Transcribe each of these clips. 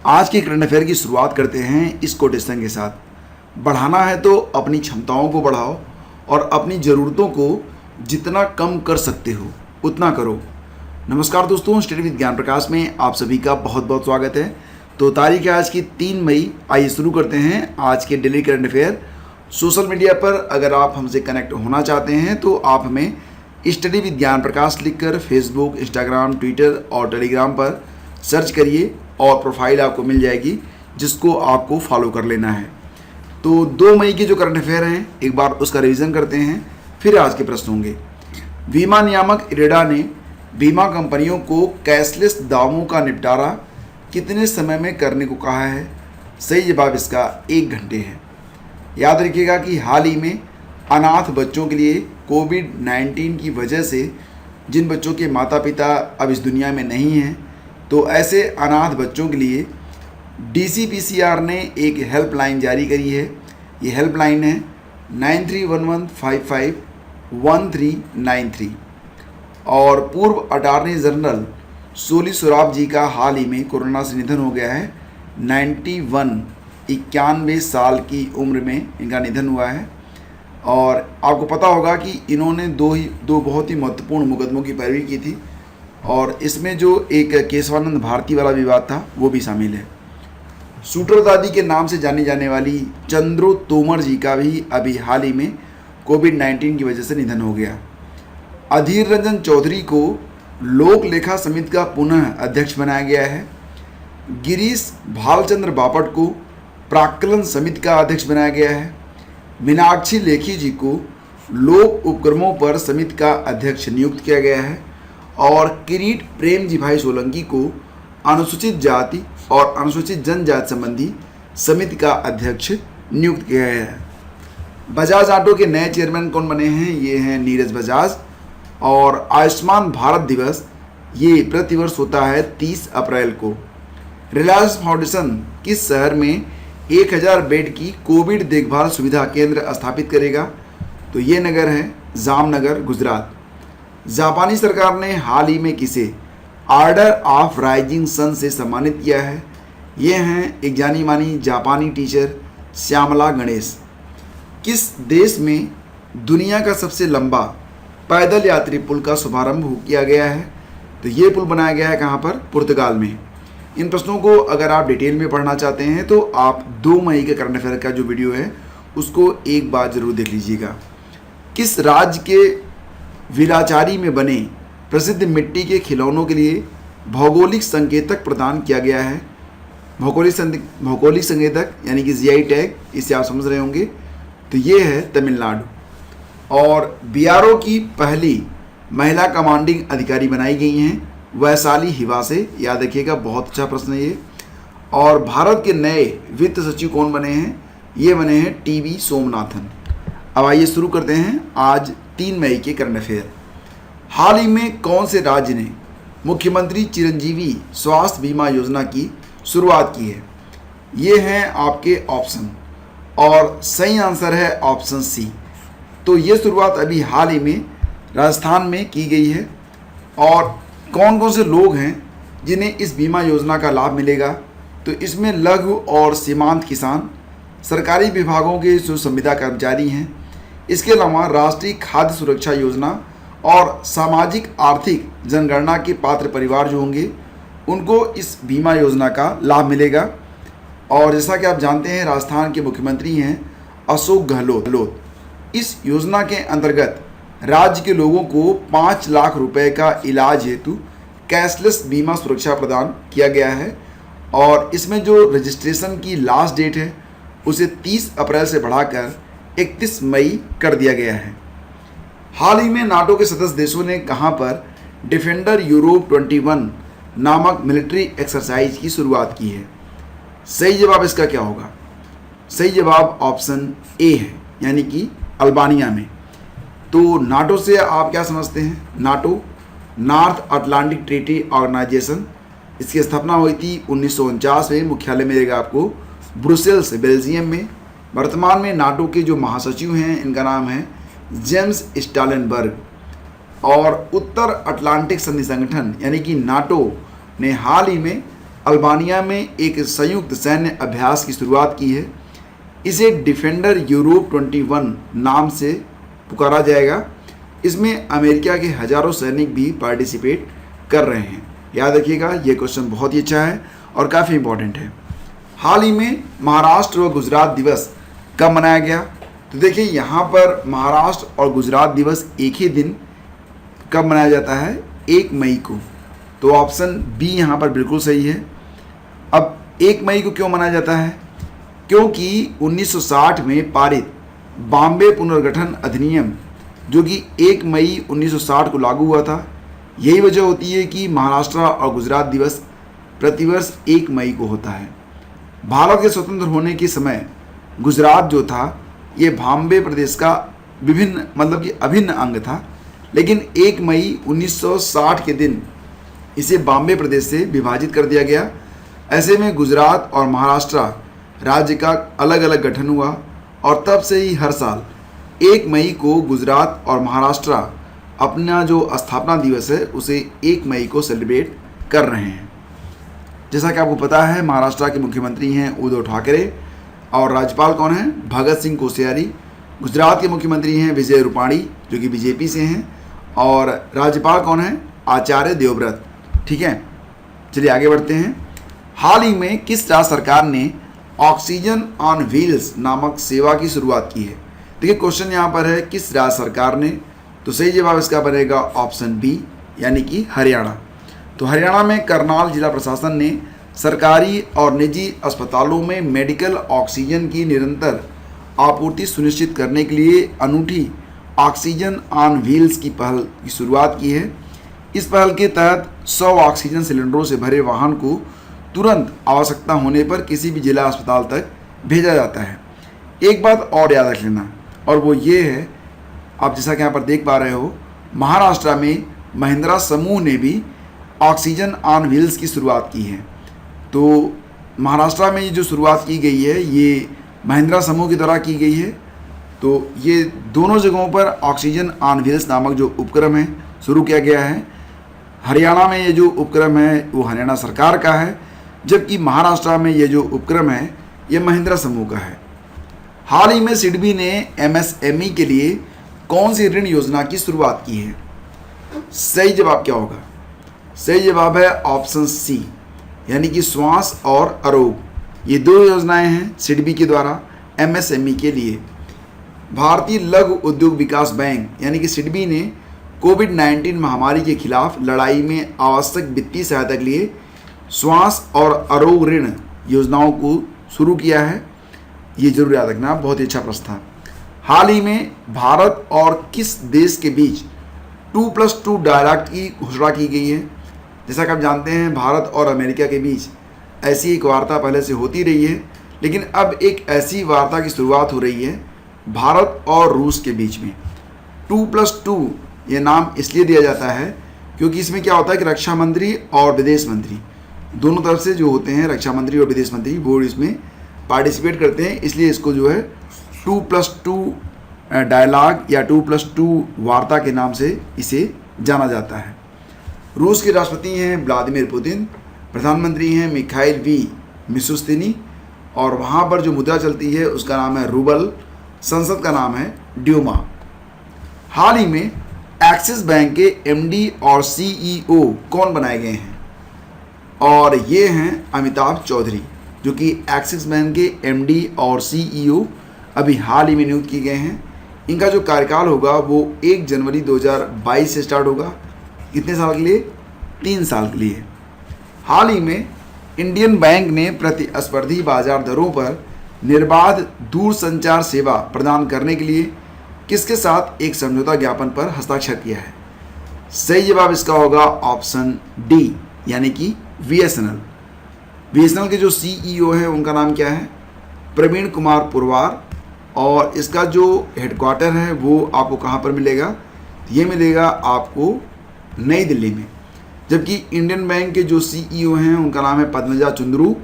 आज के current affair की शुरुआत करते हैं इस कोटेशन के साथ। बढ़ाना है तो अपनी क्षमताओं को बढ़ाओ और अपनी ज़रूरतों को जितना कम कर सकते हो उतना करो। नमस्कार दोस्तों, स्टडी विद ज्ञान प्रकाश में आप सभी का बहुत बहुत स्वागत है। तो तारीख है आज की 3 मई। आइए शुरू करते हैं आज के daily current affair. Social media पर अगर आप हमसे कनेक्ट होना चाहते हैं तो आप हमें स्टडी विद ज्ञान प्रकाश लिखकर फेसबुक, इंस्टाग्राम, ट्विटर और टेलीग्राम पर सर्च करिए और प्रोफाइल आपको मिल जाएगी जिसको आपको फॉलो कर लेना है। तो 2 मई के जो करंट अफेयर हैं एक बार उसका रिवीजन करते हैं, फिर आज के प्रश्न होंगे। बीमा नियामक इरेडा ने बीमा कंपनियों को कैशलेस दावों का निपटारा कितने समय में करने को कहा है? सही जवाब इसका 1 घंटे है। याद रखिएगा कि हाल ही में अनाथ बच्चों के लिए कोविड-19 की वजह से जिन बच्चों के माता पिता अब इस दुनिया में नहीं हैं, तो ऐसे अनाथ बच्चों के लिए DCPCR ने एक हेल्पलाइन जारी करी है। ये हेल्पलाइन है 9311551393 और पूर्व अटॉर्नी जनरल सोली सोराब जी का हाल ही में कोरोना से निधन हो गया है। 91 साल की उम्र में इनका निधन हुआ है। और आपको पता होगा कि इन्होंने दो बहुत ही महत्वपूर्ण मुकदमों की पैरवी की थी और इसमें जो एक केशवानंद भारती वाला विवाद था वो भी शामिल है। शूटर दादी के नाम से जानी जाने वाली चंद्रो तोमर जी का भी अभी हाल ही में कोविड-19 की वजह से निधन हो गया। अधीर रंजन चौधरी को लोक लेखा समिति का पुनः अध्यक्ष बनाया गया है। गिरीश भालचंद्र बापट को प्राक्कलन समिति का अध्यक्ष बनाया गया है। मीनाक्षी लेखी जी को लोक उपक्रमों पर समिति का अध्यक्ष नियुक्त किया गया है और किरीट प्रेम जी भाई सोलंकी को अनुसूचित जाति और अनुसूचित जनजाति संबंधी समिति का अध्यक्ष नियुक्त किया गया है। बजाज ऑटो के नए चेयरमैन कौन बने हैं? ये हैं नीरज बजाज। और आयुष्मान भारत दिवस ये प्रतिवर्ष होता है 30 अप्रैल को। रिलायंस फाउंडेशन किस शहर में 1000 बेड की कोविड देखभाल सुविधा केंद्र स्थापित करेगा? तो ये नगर है जामनगर, गुजरात। जापानी सरकार ने हाल ही में किसे ऑर्डर ऑफ राइजिंग सन से सम्मानित किया है? ये हैं एक जानी मानी जापानी टीचर श्यामला गणेश। किस देश में दुनिया का सबसे लंबा पैदल यात्री पुल का शुभारंभ किया गया है? तो ये पुल बनाया गया है कहाँ पर? पुर्तगाल में। इन प्रश्नों को अगर आप डिटेल में पढ़ना चाहते हैं तो आप 2 मई के करंट अफेयर का जो वीडियो है उसको एक बार ज़रूर देख लीजिएगा। किस राज्य के विलाचारी में बने प्रसिद्ध मिट्टी के खिलौनों के लिए भौगोलिक संकेतक प्रदान किया गया है? भौगोलिक संकेतक यानी कि GI टैग, इसे आप समझ रहे होंगे। तो ये है तमिलनाडु। और BRO की पहली महिला कमांडिंग अधिकारी बनाई गई हैं वैशाली हिवा से। याद रखिएगा, बहुत अच्छा प्रश्न है ये। और भारत के नए वित्त सचिव कौन बने हैं? ये बने हैं TV सोमनाथन। अब आइए शुरू करते हैं आज 3 मई के करंट अफेयर। हाल ही में कौन से राज्य ने मुख्यमंत्री चिरंजीवी स्वास्थ्य बीमा योजना की शुरुआत की है? ये हैं आपके ऑप्शन और सही आंसर है ऑप्शन C। तो ये शुरुआत अभी हाल ही में राजस्थान में की गई है। और कौन कौन से लोग हैं जिन्हें इस बीमा योजना का लाभ मिलेगा? तो इसमें लघु और सीमांत किसान, सरकारी विभागों के जो संविदा कर्मचारी हैं, इसके अलावा राष्ट्रीय खाद्य सुरक्षा योजना और सामाजिक आर्थिक जनगणना के पात्र परिवार जो होंगे उनको इस बीमा योजना का लाभ मिलेगा। और जैसा कि आप जानते हैं राजस्थान के मुख्यमंत्री हैं अशोक गहलोत। इस योजना के अंतर्गत राज्य के लोगों को 5 लाख रुपए का इलाज हेतु कैशलेस बीमा सुरक्षा प्रदान किया गया है। और इसमें जो रजिस्ट्रेशन की लास्ट डेट है उसे 30 अप्रैल से बढ़ाकर 31 मई कर दिया गया है। हाल ही में नाटो के सदस्य देशों ने कहां पर डिफेंडर यूरोप 21 नामक मिलिट्री एक्सरसाइज की शुरुआत की है? सही जवाब इसका क्या होगा? सही जवाब ऑप्शन A है, यानी कि अल्बानिया में। तो नाटो से आप क्या समझते हैं? NATO North Atlantic Treaty Organisation, इसकी स्थापना हुई थी 1949 में। मुख्यालय मिलेगा आपको ब्रुसेल्स, बेल्जियम में। वर्तमान में नाटो के जो महासचिव हैं इनका नाम है जेम्स स्टालेनबर्ग। और उत्तर अटलांटिक संधि संगठन यानी कि नाटो ने हाल ही में अल्बानिया में एक संयुक्त सैन्य अभ्यास की शुरुआत की है। इसे डिफेंडर यूरोप 21 नाम से पुकारा जाएगा। इसमें अमेरिका के हजारों सैनिक भी पार्टिसिपेट कर रहे हैं। याद रखिएगा, ये क्वेश्चन बहुत ही अच्छा है और काफ़ी इंपॉर्टेंट है। हाल ही में महाराष्ट्र व गुजरात दिवस कब मनाया गया? तो देखिए यहाँ पर महाराष्ट्र और गुजरात दिवस एक ही दिन कब मनाया जाता है? 1 मई को। तो ऑप्शन बी यहाँ पर बिल्कुल सही है। अब 1 मई को क्यों मनाया जाता है? क्योंकि 1960 में पारित बॉम्बे पुनर्गठन अधिनियम जो कि 1 मई 1960 को लागू हुआ था, यही वजह होती है कि महाराष्ट्र और गुजरात दिवस प्रतिवर्ष 1 मई को होता है। भारत के स्वतंत्र होने के समय गुजरात जो था ये बॉम्बे प्रदेश का अभिन्न अंग था, लेकिन 1 मई 1960 के दिन इसे बॉम्बे प्रदेश से विभाजित कर दिया गया। ऐसे में गुजरात और महाराष्ट्र राज्य का अलग अलग गठन हुआ और तब से ही हर साल 1 मई को गुजरात और महाराष्ट्र अपना जो स्थापना दिवस है उसे 1 मई को सेलिब्रेट कर रहे हैं। जैसा कि आपको पता है, महाराष्ट्र के मुख्यमंत्री हैं उद्धव ठाकरे और राज्यपाल कौन है? भगत सिंह कोश्यारी। गुजरात के मुख्यमंत्री हैं विजय रूपाणी जो कि बीजेपी से हैं और राज्यपाल कौन है? आचार्य देवव्रत। ठीक है, चलिए आगे बढ़ते हैं। हाल ही में किस राज्य सरकार ने ऑक्सीजन ऑन व्हील्स नामक सेवा की शुरुआत की है? देखिए क्वेश्चन यहाँ पर है किस राज्य सरकार ने, तो सही जवाब इसका बनेगा ऑप्शन बी यानी कि हरियाणा। तो हरियाणा में करनाल जिला प्रशासन ने सरकारी और निजी अस्पतालों में मेडिकल ऑक्सीजन की निरंतर आपूर्ति सुनिश्चित करने के लिए अनूठी ऑक्सीजन ऑन व्हील्स की पहल की शुरुआत की है। इस पहल के तहत 100 ऑक्सीजन सिलेंडरों से भरे वाहन को तुरंत आवश्यकता होने पर किसी भी जिला अस्पताल तक भेजा जाता है। एक बात और याद रख लेना, और वो ये है, आप जैसा कि यहाँ पर देख पा रहे हो, महाराष्ट्र में महिंद्रा समूह ने भी ऑक्सीजन ऑन व्हील्स की शुरुआत की है। तो महाराष्ट्र में ये जो शुरुआत की गई है ये महिंद्रा समूह के द्वारा की गई है। तो ये दोनों जगहों पर ऑक्सीजन ऑन व्हील्स नामक जो उपक्रम है शुरू किया गया है। हरियाणा में ये जो उपक्रम है वो हरियाणा सरकार का है, जबकि महाराष्ट्र में ये जो उपक्रम है ये महिंद्रा समूह का है। हाल ही में सिडबी ने एमएसएमई के लिए कौन सी ऋण योजना की शुरुआत की है? सही जवाब क्या होगा? सही जवाब है ऑप्शन सी यानी कि श्वास और आरोग्य। ये 2 योजनाएं हैं सिडबी के द्वारा एमएसएमई के लिए। भारतीय लघु उद्योग विकास बैंक यानी कि सिडबी ने कोविड-19 महामारी के खिलाफ लड़ाई में आवश्यक वित्तीय सहायता के लिए श्वास और आरोग्य ऋण योजनाओं को शुरू किया है। ये जरूर याद रखना, बहुत ही अच्छा प्रश्न था। हाल ही में भारत और किस देश के बीच 2+2 डायलॉग की घोषणा की गई है? जैसा कि आप जानते हैं भारत और अमेरिका के बीच ऐसी एक वार्ता पहले से होती रही है, लेकिन अब एक ऐसी वार्ता की शुरुआत हो रही है भारत और रूस के बीच में। 2+2 ये नाम इसलिए दिया जाता है क्योंकि इसमें क्या होता है कि रक्षा मंत्री और विदेश मंत्री दोनों तरफ से जो होते हैं, रक्षा मंत्री और विदेश मंत्री, वो इसमें पार्टिसिपेट करते हैं। इसलिए इसको जो है 2+2 डायलॉग या 2+2 वार्ता के नाम से इसे जाना जाता है। रूस के राष्ट्रपति हैं व्लादिमीर पुतिन, प्रधानमंत्री हैं मिखाइल वी मिशुस्तिनी और वहाँ पर जो मुद्रा चलती है उसका नाम है रूबल, संसद का नाम है ड्यूमा। हाल ही में एक्सिस बैंक के एमडी और सीईओ कौन बनाए गए हैं? और ये हैं अमिताभ चौधरी जो कि एक्सिस बैंक के एमडी और सीईओ अभी हाल ही में नियुक्त किए गए हैं। इनका जो कार्यकाल होगा वो 1 जनवरी 2022 से स्टार्ट होगा। कितने साल के लिए? 3 साल के लिए। हाल ही में इंडियन बैंक ने प्रतिस्पर्धी बाजार दरों पर निर्बाध दूरसंचार सेवा प्रदान करने के लिए किसके साथ एक समझौता ज्ञापन पर हस्ताक्षर किया है? सही जवाब इसका होगा ऑप्शन डी यानी कि बीएसएनएल। बीएसएनएल के जो सीईओ है उनका नाम क्या है? प्रवीण कुमार पुरवार। और इसका जो हेडक्वार्टर है वो आपको कहाँ पर मिलेगा? ये मिलेगा आपको नई दिल्ली में। जबकि इंडियन बैंक के जो सीईओ हैं उनका नाम है पद्मजा चुंद्रू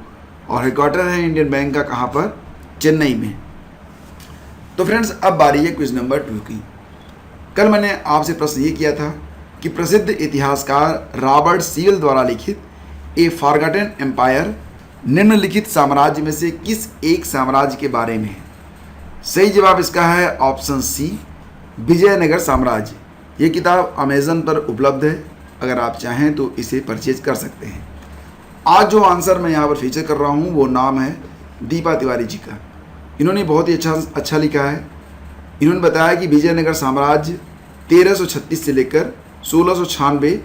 और हेडक्वार्टर है इंडियन बैंक का कहाँ पर? चेन्नई में। तो फ्रेंड्स अब बारी है क्विज नंबर 2 की। कल मैंने आपसे प्रश्न ये किया था कि प्रसिद्ध इतिहासकार रॉबर्ट सीवल द्वारा लिखित ए फॉरगॉटन एम्पायर निम्नलिखित साम्राज्य में से किस एक साम्राज्य के बारे में है? सही जवाब इसका है ऑप्शन सी, विजयनगर साम्राज्य। ये किताब अमेज़न पर उपलब्ध है, अगर आप चाहें तो इसे परचेज कर सकते हैं। आज जो आंसर मैं यहाँ पर फीचर कर रहा हूँ वो नाम है दीपा तिवारी जी का। इन्होंने बहुत ही अच्छा लिखा है। इन्होंने बताया कि विजयनगर साम्राज्य 1336 से लेकर 1696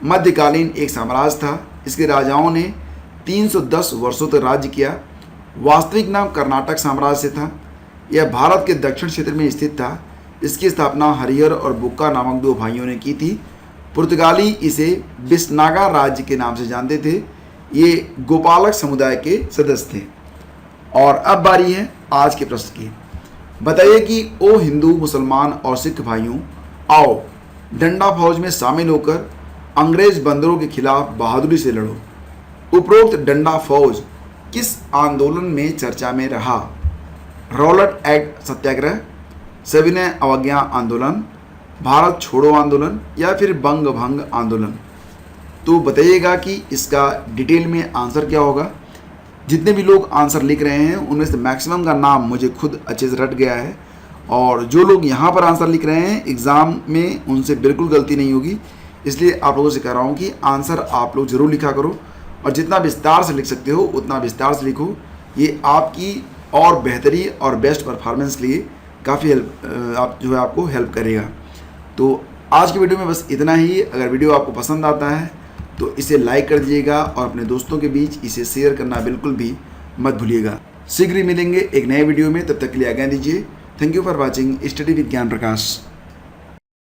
मध्यकालीन एक साम्राज्य था। इसके राजाओं ने 310 वर्षों तक राज्य किया। वास्तविक नाम कर्नाटक साम्राज्य से था। यह भारत के दक्षिण क्षेत्र में स्थित था। इसकी स्थापना हरिहर और बुक्का नामक दो भाइयों ने की थी। पुर्तगाली इसे बिस्नागा राज्य के नाम से जानते थे। ये गोपालक समुदाय के सदस्य थे। और अब बारी है आज के प्रश्न की। बताइए कि ओ हिंदू, मुसलमान और सिख भाइयों, आओ डंडा फौज में शामिल होकर अंग्रेज बंदरों के खिलाफ बहादुरी से लड़ो। उपरोक्त डंडा फौज किस आंदोलन में चर्चा में रहा? रॉलेट एक्ट सत्याग्रह, सविनय अवज्ञा आंदोलन, भारत छोड़ो आंदोलन या फिर बंग भंग आंदोलन? तो बताइएगा कि इसका डिटेल में आंसर क्या होगा। जितने भी लोग आंसर लिख रहे हैं उनमें से मैक्सिमम का नाम मुझे खुद अच्छे से रट गया है, और जो लोग यहाँ पर आंसर लिख रहे हैं एग्ज़ाम में उनसे बिल्कुल गलती नहीं होगी। इसलिए आप लोगों से कह रहा हूँ कि आंसर आप लोग ज़रूर लिखा करो, और जितना विस्तार से लिख सकते हो उतना विस्तार से लिखो। ये आपकी और बेहतरी और बेस्ट परफॉर्मेंस के लिए काफ़ी आपको हेल्प करेगा। तो आज की वीडियो में बस इतना ही। अगर वीडियो आपको पसंद आता है तो इसे लाइक कर दीजिएगा और अपने दोस्तों के बीच इसे शेयर करना बिल्कुल भी मत भूलिएगा। शीघ्र ही मिलेंगे एक नए वीडियो में, तब तक के लिए आज्ञा दीजिए। Thank you for watching study with ज्ञान प्रकाश।